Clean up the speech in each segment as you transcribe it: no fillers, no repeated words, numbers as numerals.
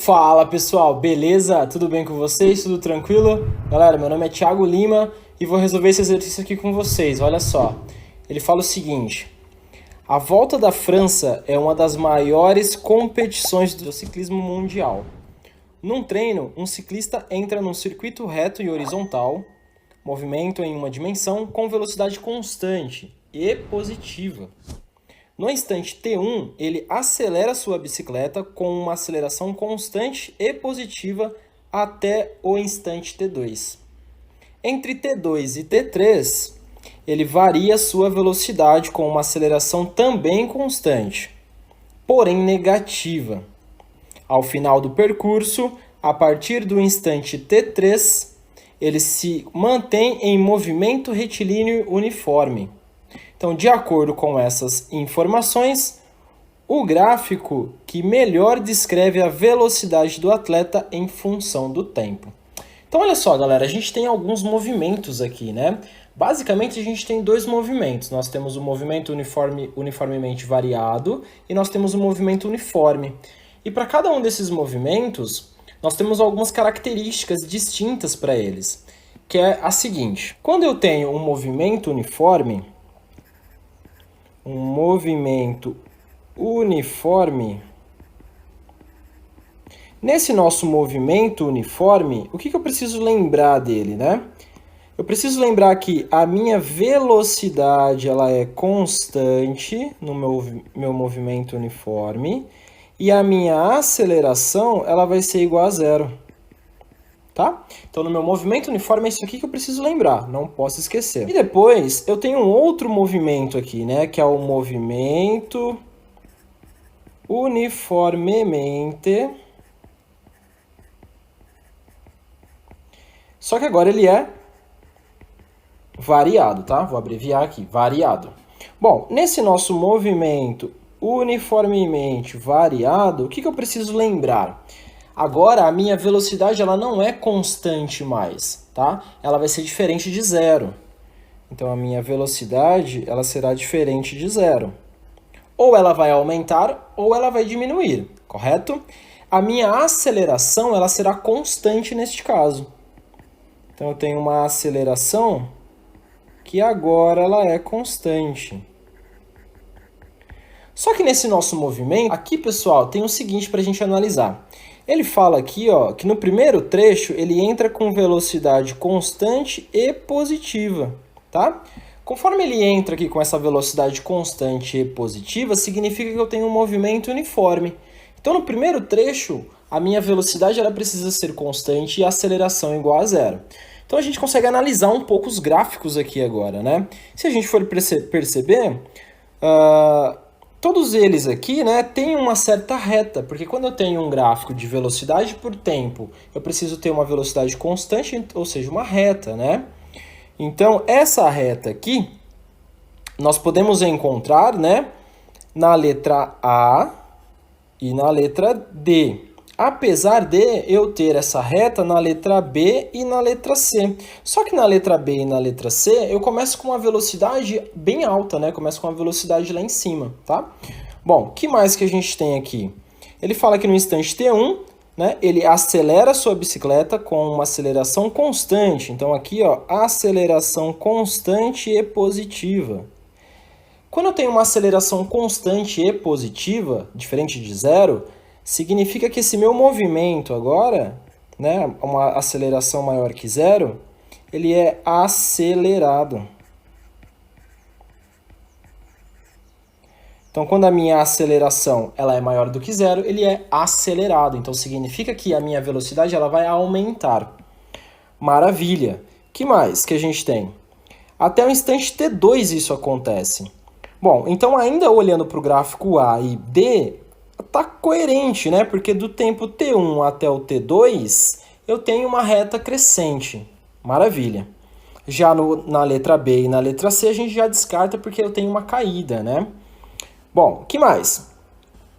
Fala pessoal, beleza? Tudo bem com vocês? Tudo tranquilo? Galera, meu nome é Thiago Lima e vou resolver esse exercício aqui com vocês. Olha só, ele fala o seguinte: a Volta da França é uma das maiores competições do ciclismo mundial. Num treino, um ciclista entra num circuito reto e horizontal, movimento em uma dimensão com velocidade constante e positiva. No instante T1, ele acelera sua bicicleta com uma aceleração constante e positiva até o instante T2. Entre T2 e T3, ele varia sua velocidade com uma aceleração também constante, porém negativa. Ao final do percurso, a partir do instante T3, ele se mantém em movimento retilíneo uniforme. Então, de acordo com essas informações, o gráfico que melhor descreve a velocidade do atleta em função do tempo. Então, olha só, galera, a gente tem alguns movimentos aqui, né? Basicamente, a gente tem dois movimentos. Nós temos o movimento uniformemente variado e nós temos o movimento uniforme. E para cada um desses movimentos, nós temos algumas características distintas para eles, que é a seguinte: quando eu tenho um movimento uniforme, nesse nosso movimento uniforme, o que eu preciso lembrar dele, né? Eu preciso lembrar que a minha velocidade ela é constante no meu movimento uniforme e a minha aceleração ela vai ser igual a zero. Tá? Então, no meu movimento uniforme é isso aqui que eu preciso lembrar, não posso esquecer. E depois, eu tenho um outro movimento aqui, né? Que é o movimento uniformemente. Só que agora ele é variado, tá? Vou abreviar aqui, variado. Bom, nesse nosso movimento uniformemente variado, o que eu preciso lembrar? Agora, a minha velocidade ela não é constante mais, tá? Ela vai ser diferente de zero. Então, a minha velocidade ela será diferente de zero. Ou ela vai aumentar ou ela vai diminuir, correto? A minha aceleração ela será constante neste caso. Então, eu tenho uma aceleração que agora ela é constante. Só que nesse nosso movimento, aqui, pessoal, tem o seguinte para a gente analisar. Ele fala aqui, ó, que no primeiro trecho ele entra com velocidade constante e positiva, tá? Conforme ele entra aqui com essa velocidade constante e positiva, significa que eu tenho um movimento uniforme. Então, no primeiro trecho, a minha velocidade ela precisa ser constante e a aceleração igual a zero. Então, a gente consegue analisar um pouco os gráficos aqui agora, né? Se a gente for perceber, todos eles aqui, né, têm uma certa reta, porque quando eu tenho um gráfico de velocidade por tempo, eu preciso ter uma velocidade constante, ou seja, uma reta, né? Então, essa reta aqui, nós podemos encontrar, né, na letra A e na letra D. Apesar de eu ter essa reta na letra B e na letra C. Só que na letra B e na letra C, eu começo com uma velocidade bem alta, né? Começo com uma velocidade lá em cima, tá? Bom, o que mais que a gente tem aqui? Ele fala que no instante T1, né, ele acelera a sua bicicleta com uma aceleração constante. Então aqui, ó, aceleração constante e positiva. Quando eu tenho uma aceleração constante e positiva, diferente de zero, significa que esse meu movimento agora, né, uma aceleração maior que zero, ele é acelerado. Então, quando a minha aceleração ela é maior do que zero, ele é acelerado. Então, significa que a minha velocidade ela vai aumentar. Maravilha! Que mais que a gente tem? Até o instante T2 isso acontece. Bom, então ainda olhando para o gráfico A e D, está coerente, né? Porque do tempo T1 até o T2, eu tenho uma reta crescente. Maravilha. Já na letra B e na letra C, a gente já descarta porque eu tenho uma caída, né? Bom, o que mais?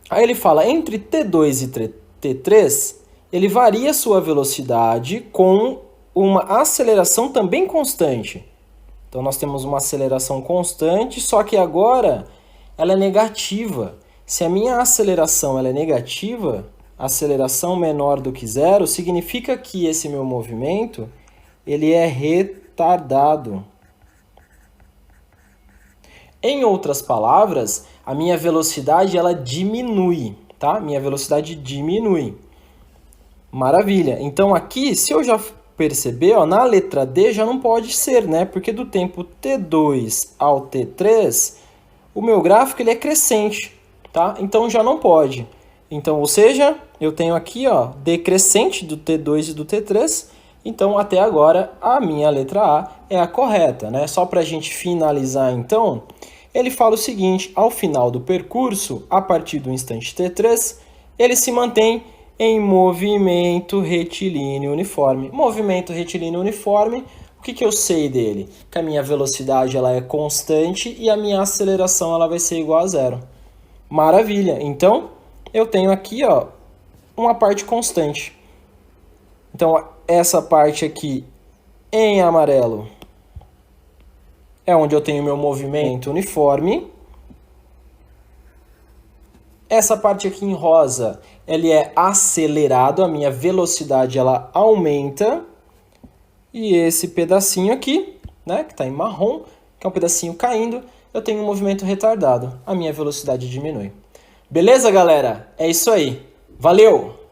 Aí ele fala, entre T2 e T3, ele varia sua velocidade com uma aceleração também constante. Então, nós temos uma aceleração constante, só que agora ela é negativa. Se a minha aceleração ela é negativa, aceleração menor do que zero, significa que esse meu movimento ele é retardado. Em outras palavras, a minha velocidade ela diminui, tá? Minha velocidade diminui. Maravilha. Então aqui, se eu já perceber, ó, na letra D já não pode ser, né? Porque do tempo T2 ao T3, o meu gráfico ele é crescente, tá? Então já não pode. Então, ou seja, eu tenho aqui, ó, decrescente do T2 e do T3. Então, até agora, a minha letra A é a correta, né? Só para a gente finalizar, então, ele fala o seguinte: ao final do percurso, a partir do instante T3, ele se mantém em movimento retilíneo uniforme. Movimento retilíneo uniforme, o que eu sei dele? Que a minha velocidade ela é constante e a minha aceleração ela vai ser igual a zero. Maravilha! Então, eu tenho aqui, ó, uma parte constante. Então, essa parte aqui em amarelo é onde eu tenho meu movimento uniforme. Essa parte aqui em rosa, ele é acelerado, a minha velocidade ela aumenta. E esse pedacinho aqui, né, que está em marrom, que é um pedacinho caindo, eu tenho um movimento retardado, a minha velocidade diminui. Beleza, galera? É isso aí. Valeu!